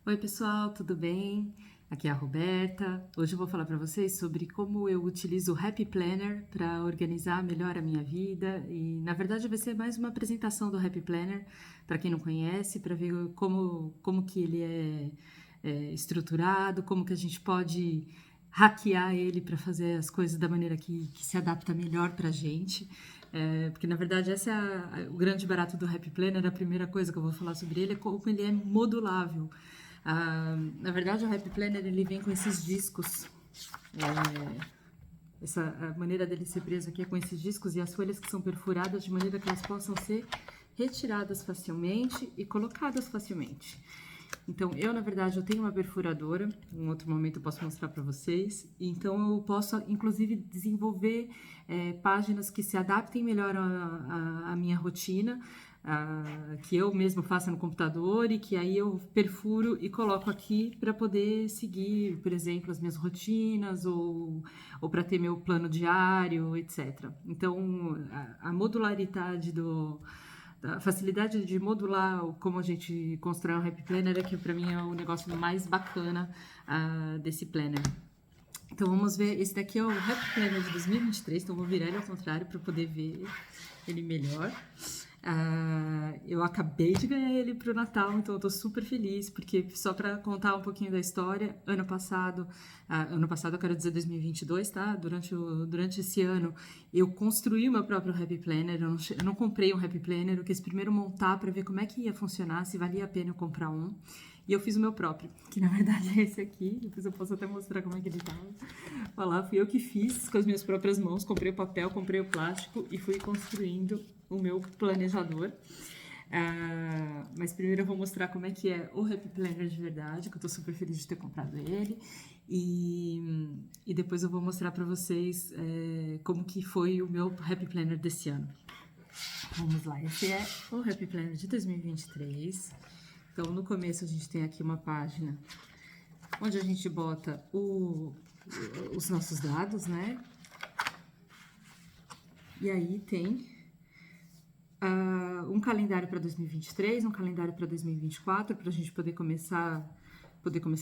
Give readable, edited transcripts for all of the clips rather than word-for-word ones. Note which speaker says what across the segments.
Speaker 1: Oi, pessoal, tudo bem? Aqui é a Roberta. Hoje eu vou falar para vocês sobre como eu utilizo o Happy Planner para organizar melhor a minha vida e, na verdade, vai ser mais uma apresentação do Happy Planner para quem não conhece, para ver como que ele é estruturado, como que a gente pode hackear ele para fazer as coisas da maneira que se adapta melhor para a gente. Porque, na verdade, esse é o grande barato do Happy Planner. A primeira coisa que eu vou falar sobre ele é como ele é modulável. Na verdade, o Happy Planner ele vem com esses discos. A maneira dele ser preso aqui é com esses discos e as folhas que são perfuradas de maneira que elas possam ser retiradas facilmente e colocadas facilmente. Então, na verdade, eu tenho uma perfuradora, em outro momento eu posso mostrar para vocês. Então, eu posso, inclusive, desenvolver páginas que se adaptem melhor à minha rotina, que eu mesmo faça no computador e que aí eu perfuro e coloco aqui para poder seguir, por exemplo, as minhas rotinas ou para ter meu plano diário, etc. Então, a modularidade a facilidade de modular como a gente constrói um Happy Planner é que para mim é o negócio mais bacana desse planner. Então vamos ver, esse daqui é o Happy Planner de 2023, então vou virar ele ao contrário para poder ver ele melhor. Eu acabei de ganhar ele pro Natal, então eu tô super feliz, porque só para contar um pouquinho da história, ano passado eu quero dizer 2022, tá? Durante esse ano, eu construí o meu próprio Happy Planner, eu não comprei um Happy Planner, eu quis primeiro montar para ver como é que ia funcionar, se valia a pena eu comprar um. E eu fiz o meu próprio, que na verdade é esse aqui. Depois eu posso até mostrar como é que ele tava. Olha lá, fui eu que fiz com as minhas próprias mãos. Comprei o papel, comprei o plástico e fui construindo o meu planejador. Mas primeiro eu vou mostrar como é que é o Happy Planner de verdade, que eu tô super feliz de ter comprado ele. E depois eu vou mostrar para vocês como que foi o meu Happy Planner desse ano. Vamos lá, esse é o Happy Planner de 2023. Então, no começo a gente tem aqui uma página onde a gente bota os nossos dados, né? E aí tem um calendário para 2023, um calendário para 2024, para a gente poder começar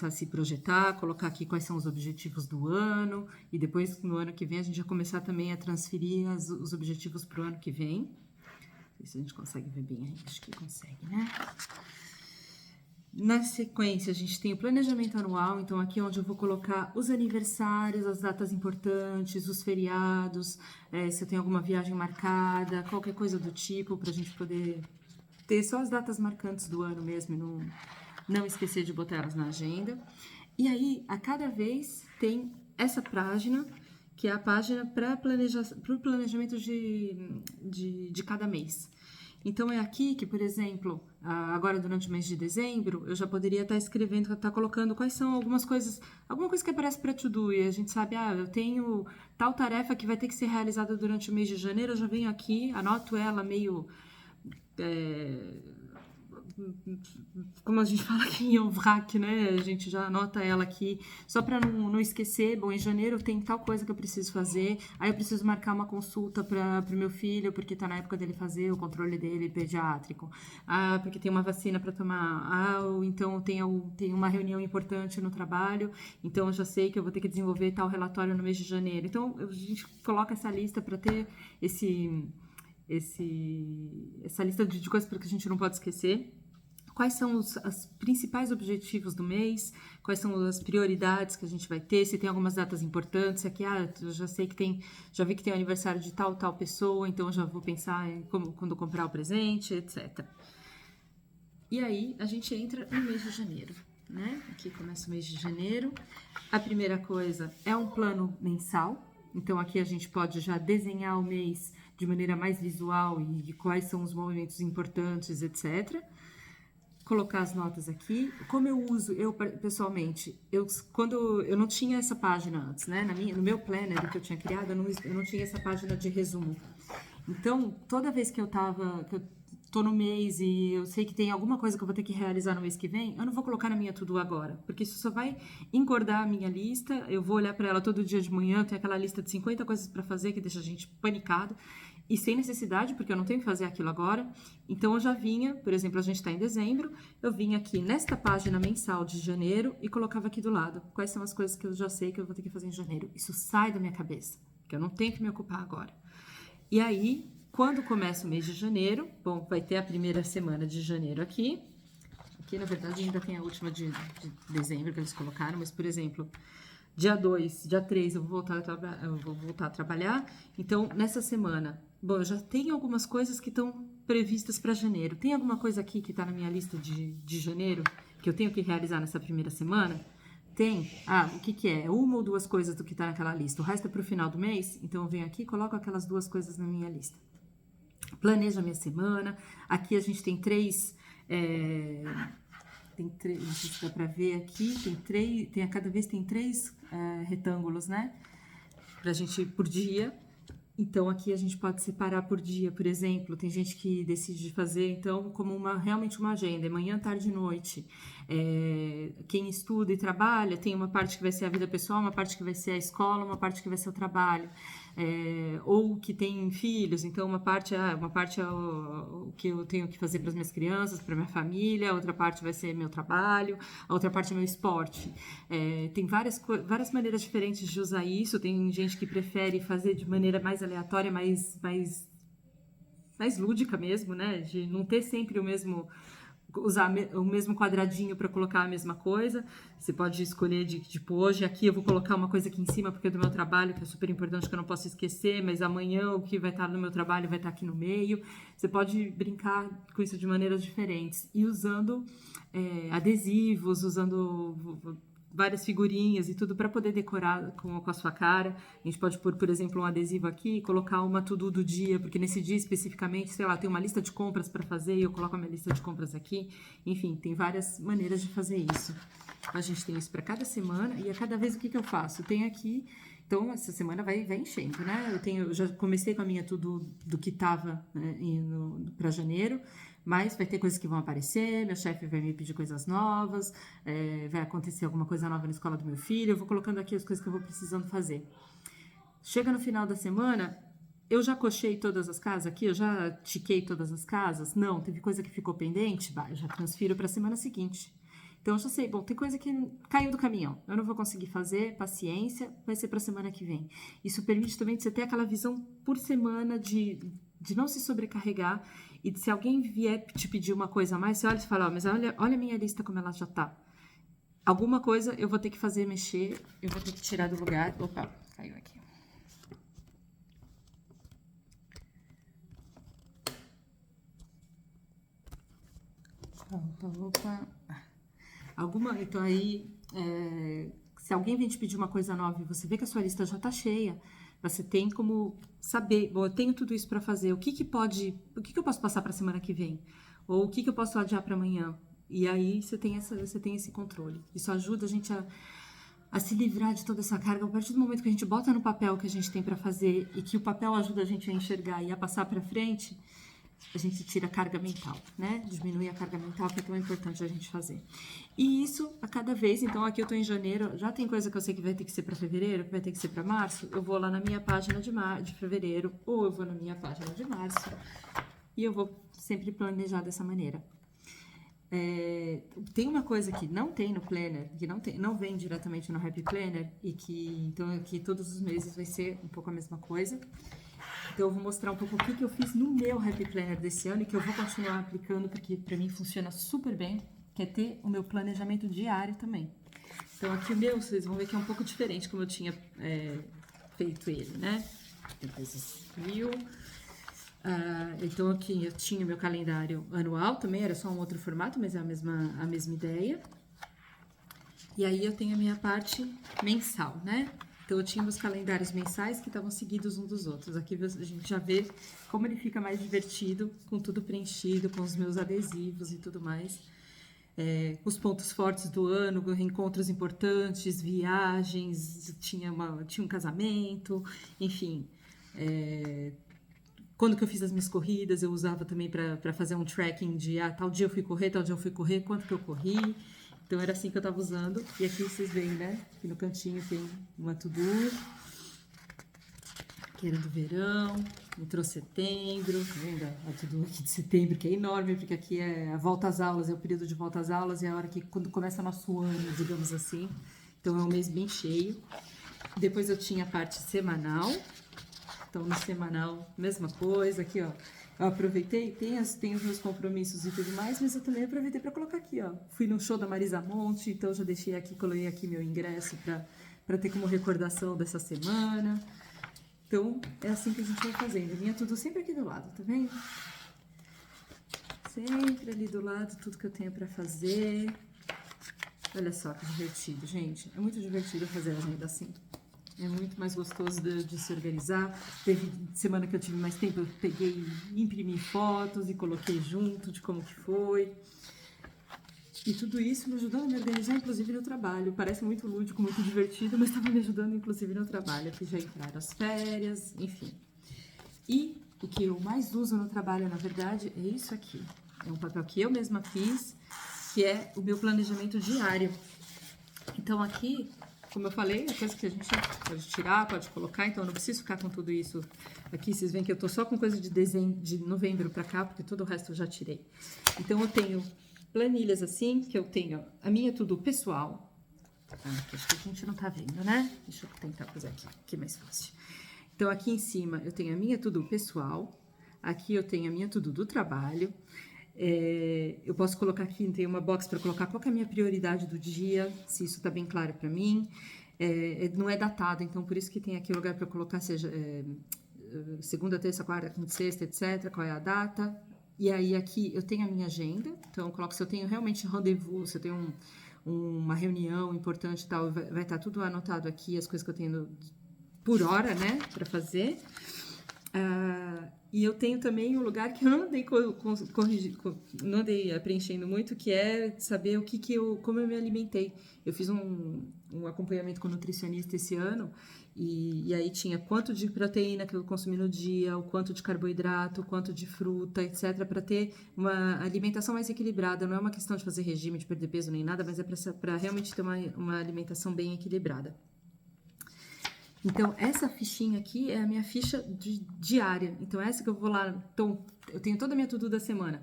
Speaker 1: a se projetar, colocar aqui quais são os objetivos do ano, e depois, no ano que vem, a gente já começar também a transferir os objetivos para o ano que vem. Não sei se a gente consegue ver bem aí, acho que consegue, né? Na sequência, a gente tem o planejamento anual, então aqui é onde eu vou colocar os aniversários, as datas importantes, os feriados, se eu tenho alguma viagem marcada, qualquer coisa do tipo, para a gente poder ter só as datas marcantes do ano mesmo e não esquecer de botar elas na agenda. E aí, a cada vez tem essa página, que é a página para o planejamento de cada mês. Então é aqui que, por exemplo, agora durante o mês de dezembro, eu já poderia estar escrevendo, estar colocando quais são alguma coisa que aparece para to-do e a gente sabe, eu tenho tal tarefa que vai ter que ser realizada durante o mês de janeiro, eu já venho aqui, anoto ela meio como a gente fala aqui em Ovrac, né? A gente já anota ela aqui, só para não esquecer. Bom, em janeiro tem tal coisa que eu preciso fazer, aí eu preciso marcar uma consulta para o meu filho, porque está na época dele fazer o controle dele pediátrico. Porque tem uma vacina para tomar. Ou então tem uma reunião importante no trabalho, então eu já sei que eu vou ter que desenvolver tal relatório no mês de janeiro. Então a gente coloca essa lista para ter essa lista de coisas que a gente não pode esquecer. Quais são os principais objetivos do mês, quais são as prioridades que a gente vai ter, se tem algumas datas importantes, aqui, eu já sei que já vi que tem o aniversário de tal pessoa, então eu já vou pensar em quando comprar o presente, etc. E aí a gente entra no mês de janeiro, né? Aqui começa o mês de janeiro. A primeira coisa é um plano mensal, então aqui a gente pode já desenhar o mês de maneira mais visual e quais são os movimentos importantes, etc. Colocar as notas aqui. Como eu uso, eu pessoalmente, quando eu não tinha essa página antes, né? No meu planner que eu tinha criado, eu não tinha essa página de resumo. Então, toda vez que eu tô no mês e eu sei que tem alguma coisa que eu vou ter que realizar no mês que vem, eu não vou colocar na minha to-do agora, porque isso só vai engordar a minha lista. Eu vou olhar para ela todo dia de manhã, tem aquela lista de 50 coisas para fazer que deixa a gente panicado. e sem necessidade, porque eu não tenho que fazer aquilo agora. Então, eu já vinha, por exemplo, a gente está em dezembro, eu vinha aqui nesta página mensal de janeiro e colocava aqui do lado. Quais são as coisas que eu já sei que eu vou ter que fazer em janeiro? Isso sai da minha cabeça, porque eu não tenho que me ocupar agora. E aí, quando começa o mês de janeiro, bom, vai ter a primeira semana de janeiro aqui. Aqui, na verdade, ainda tem a última de dezembro que eles colocaram, mas, por exemplo, dia 2, dia 3 eu vou voltar a trabalhar. Então, nessa semana, bom, eu já tenho algumas coisas que estão previstas para janeiro. Tem alguma coisa aqui que está na minha lista de janeiro que eu tenho que realizar nessa primeira semana? Tem. Ah, o que é? Uma ou duas coisas do que está naquela lista. O resto é para o final do mês. Então, eu venho aqui e coloco aquelas duas coisas na minha lista. Planejo a minha semana. Aqui a gente tem três... não sei se dá para ver aqui, cada vez tem três retângulos, né? Pra gente ir por dia. Então, aqui a gente pode separar por dia, por exemplo. Tem gente que decide fazer, então, como realmente uma agenda, manhã, tarde e noite. Quem estuda e trabalha, tem uma parte que vai ser a vida pessoal, uma parte que vai ser a escola, uma parte que vai ser o trabalho. Ou que tem filhos, então uma parte é o que eu tenho que fazer para as minhas crianças, para minha família, a outra parte vai ser meu trabalho, a outra parte é meu esporte. Tem várias maneiras diferentes de usar isso. Tem gente que prefere fazer de maneira mais aleatória, mais lúdica mesmo, né? De não ter sempre usar o mesmo quadradinho para colocar a mesma coisa. Você pode escolher tipo, hoje aqui eu vou colocar uma coisa aqui em cima porque é do meu trabalho, que é super importante, que eu não posso esquecer, mas amanhã o que vai estar no meu trabalho vai estar aqui no meio. Você pode brincar com isso de maneiras diferentes e usando adesivos, usando várias figurinhas e tudo para poder decorar com a sua cara. A gente pode pôr, por exemplo, um adesivo aqui e colocar uma to-do do dia, porque nesse dia especificamente, sei lá, tem uma lista de compras para fazer e eu coloco a minha lista de compras aqui. Enfim, tem várias maneiras de fazer isso. A gente tem isso para cada semana e a cada vez o que eu faço? Eu tenho aqui, então essa semana vai enchendo, né? Eu já comecei com a minha to-do do que estava, né, para janeiro. Mas vai ter coisas que vão aparecer, meu chefe vai me pedir coisas novas, vai acontecer alguma coisa nova na escola do meu filho, eu vou colocando aqui as coisas que eu vou precisando fazer. Chega no final da semana, eu já cochei todas as casas aqui, eu já tiquei todas as casas? Não, teve coisa que ficou pendente? Eu já transfiro para a semana seguinte. Então, eu já sei, bom, tem coisa que caiu do caminhão, eu não vou conseguir fazer, paciência, vai ser para a semana que vem. Isso permite também de você ter aquela visão por semana de não se sobrecarregar e se alguém vier te pedir uma coisa a mais, você olha e fala, mas olha a minha lista como ela já tá. Alguma coisa eu vou ter que fazer mexer, eu vou ter que tirar do lugar. Opa, caiu aqui. Opa. Então aí, se alguém vem te pedir uma coisa nova e você vê que a sua lista já tá cheia, você tem como saber, bom, eu tenho tudo isso para fazer, o que eu posso passar para a semana que vem? Ou o que eu posso adiar para amanhã? E aí você tem esse controle. Isso ajuda a gente a se livrar de toda essa carga. A partir do momento que a gente bota no papel o que a gente tem para fazer e que o papel ajuda a gente a enxergar e a passar para frente, a gente tira a carga mental, né? Diminui a carga mental, que é tão importante a gente fazer. E isso a cada vez. Então, aqui eu tô em janeiro, já tem coisa que eu sei que vai ter que ser para fevereiro, que vai ter que ser para março. Eu vou lá na minha página de fevereiro, ou eu vou na minha página de março, e eu vou sempre planejar dessa maneira. Tem uma coisa que não tem no Planner, que não vem diretamente no Happy Planner, e que, então, aqui todos os meses vai ser um pouco a mesma coisa. Então, eu vou mostrar um pouco o que eu fiz no meu Happy Planner desse ano e que eu vou continuar aplicando, porque para mim funciona super bem, que é ter o meu planejamento diário também. Então, aqui o meu, vocês vão ver que é um pouco diferente como eu tinha feito ele, né? Tem coisas mil. Então, aqui eu tinha o meu calendário anual também, era só um outro formato, mas é a mesma ideia. E aí, eu tenho a minha parte mensal, né? Então, eu tinha meus calendários mensais que estavam seguidos uns dos outros. Aqui a gente já vê como ele fica mais divertido, com tudo preenchido, com os meus adesivos e tudo mais. Os pontos fortes do ano, encontros importantes, viagens, tinha um casamento, enfim. Quando que eu fiz as minhas corridas, eu usava também para fazer um tracking de tal dia eu fui correr, quanto que eu corri. Então, era assim que eu tava usando. E aqui vocês veem, né? Aqui no cantinho tem uma to-do. que era do verão, entrou setembro, tá vendo? Tudo aqui de setembro, que é enorme, porque aqui é a volta às aulas, é o período de volta às aulas, é a hora que quando começa nosso ano, digamos assim. Então é um mês bem cheio. Depois eu tinha a parte semanal. Então no semanal, mesma coisa, aqui ó. Eu aproveitei, tem os meus compromissos e tudo mais, mas eu também aproveitei para colocar aqui, ó. Fui no show da Marisa Monte, então já deixei aqui, coloquei aqui meu ingresso para ter como recordação dessa semana. Então, é assim que a gente vai fazendo. Minha tudo sempre aqui do lado, tá vendo? Sempre ali do lado, tudo que eu tenho pra fazer. Olha só que divertido, gente. É muito divertido fazer a agenda assim. É muito mais gostoso de se organizar. Teve semana que eu tive mais tempo, eu peguei, imprimi fotos e coloquei junto de como que foi. E tudo isso me ajudou a me organizar, inclusive no trabalho. Parece muito lúdico, muito divertido, mas estava me ajudando, inclusive, no trabalho. Aqui já entraram as férias, enfim. E o que eu mais uso no trabalho, na verdade, é isso aqui. É um papel que eu mesma fiz, que é o meu planejamento diário. Então, aqui, como eu falei, é coisa que a gente pode tirar, pode colocar, então eu não preciso ficar com tudo isso aqui. Vocês veem que eu tô só com coisa de dezembro, de novembro pra cá, porque todo o resto eu já tirei. Então, eu tenho planilhas assim, que eu tenho a minha tudo pessoal. Aqui, acho que a gente não tá vendo, né? Deixa eu tentar fazer aqui, que é mais fácil. Então, aqui em cima eu tenho a minha tudo pessoal. Aqui eu tenho a minha tudo do trabalho. Eu posso colocar aqui, tem uma box para colocar qual que é a minha prioridade do dia, se isso tá bem claro para mim. Não é datado, então por isso que tem aqui o lugar para colocar, seja segunda, terça, quarta, quinta, sexta, etc. Qual é a data. E aí aqui eu tenho a minha agenda, então eu coloco se eu tenho realmente rendezvous, se eu tenho uma reunião importante e tal, vai estar tudo anotado aqui, as coisas que eu tenho por hora, né, para fazer. E eu tenho também um lugar que eu não andei não andei preenchendo muito, que é saber como eu me alimentei. Eu fiz um acompanhamento com nutricionista esse ano, e aí tinha quanto de proteína que eu consumi no dia, o quanto de carboidrato, o quanto de fruta, etc, para ter uma alimentação mais equilibrada. Não é uma questão de fazer regime, de perder peso nem nada, mas é para realmente ter uma alimentação bem equilibrada. Então, essa fichinha aqui é a minha ficha diária. Então, essa que eu vou lá... Então, eu tenho toda a minha to-do da semana.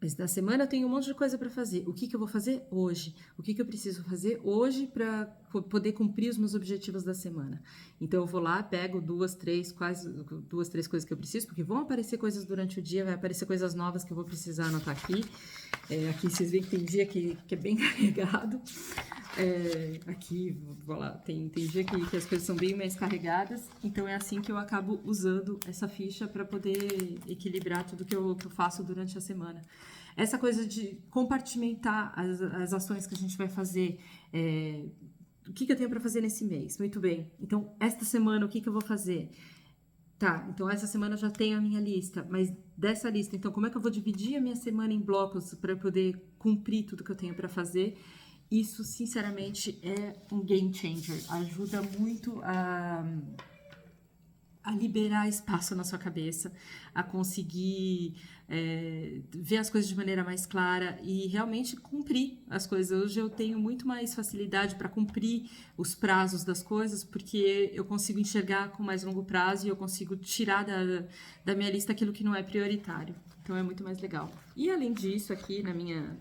Speaker 1: Mas da semana eu tenho um monte de coisa para fazer. O que eu vou fazer hoje? O que eu preciso fazer hoje para poder cumprir os meus objetivos da semana? Então, eu vou lá, pego duas, três coisas que eu preciso, porque vão aparecer coisas durante o dia, vai aparecer coisas novas que eu vou precisar anotar aqui. Aqui vocês veem que tem dia que é bem carregado. Aqui, vou lá, tem dia que as coisas são bem mais carregadas, então é assim que eu acabo usando essa ficha para poder equilibrar tudo que eu faço durante a semana. Essa coisa de compartimentar as ações que a gente vai fazer, o que eu tenho para fazer nesse mês? Muito bem, então esta semana o que eu vou fazer? Tá, então essa semana eu já tenho a minha lista, mas dessa lista, então como é que eu vou dividir a minha semana em blocos para poder cumprir tudo que eu tenho para fazer? Isso, sinceramente, é um game changer. Ajuda muito a liberar espaço na sua cabeça, a conseguir ver as coisas de maneira mais clara e realmente cumprir as coisas. Hoje eu tenho muito mais facilidade para cumprir os prazos das coisas, porque eu consigo enxergar com mais longo prazo e eu consigo tirar da minha lista aquilo que não é prioritário. Então é muito mais legal. E além disso, aqui na minha...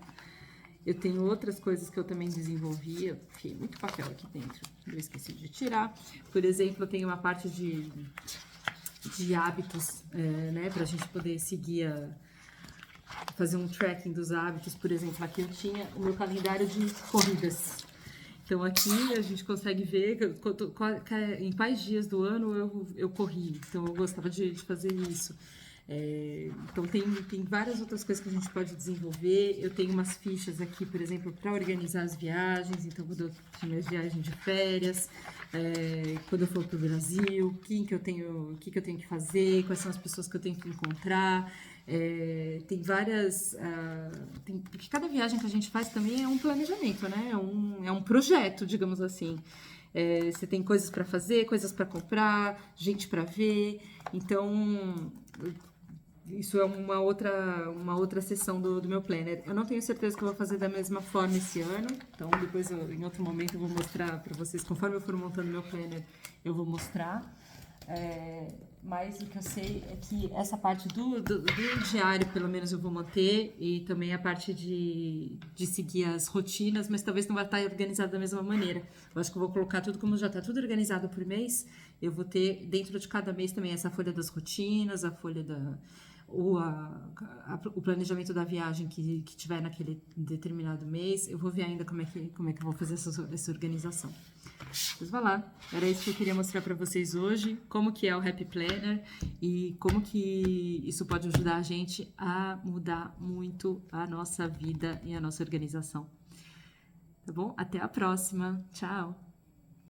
Speaker 1: Eu tenho outras coisas que eu também desenvolvi, eu fiquei muito papel aqui dentro, eu esqueci de tirar. Por exemplo, eu tenho uma parte de hábitos, né, pra gente poder seguir, fazer um tracking dos hábitos. Por exemplo, aqui eu tinha o meu calendário de corridas. Então aqui a gente consegue ver em quais dias do ano eu corri, então eu gostava de fazer isso. Então tem várias outras coisas que a gente pode desenvolver. Eu tenho umas fichas aqui, por exemplo, para organizar as viagens. Então, quando eu tenho minhas viagens de férias, quando eu for para o Brasil, o que eu tenho que fazer, quais são as pessoas que eu tenho que encontrar. Tem várias... porque cada viagem que a gente faz também é um planejamento, né? É um projeto, digamos assim. Você tem coisas para fazer, coisas para comprar, gente para ver. Então... Isso é uma outra sessão do meu planner. Eu não tenho certeza que eu vou fazer da mesma forma esse ano, então depois em outro momento eu vou mostrar para vocês, conforme eu for montando meu planner, eu vou mostrar. Mas o que eu sei é que essa parte do diário, pelo menos, eu vou manter, e também a parte de seguir as rotinas, mas talvez não vai estar organizado da mesma maneira. Eu acho que eu vou colocar tudo como já está tudo organizado por mês, eu vou ter dentro de cada mês também essa folha das rotinas, a folha o planejamento da viagem que tiver naquele determinado mês. Eu vou ver ainda como é que eu vou fazer essa organização. Mas vai lá, era isso que eu queria mostrar para vocês hoje, como que é o Happy Planner e como que isso pode ajudar a gente a mudar muito a nossa vida e a nossa organização. Tá bom? Até a próxima. Tchau!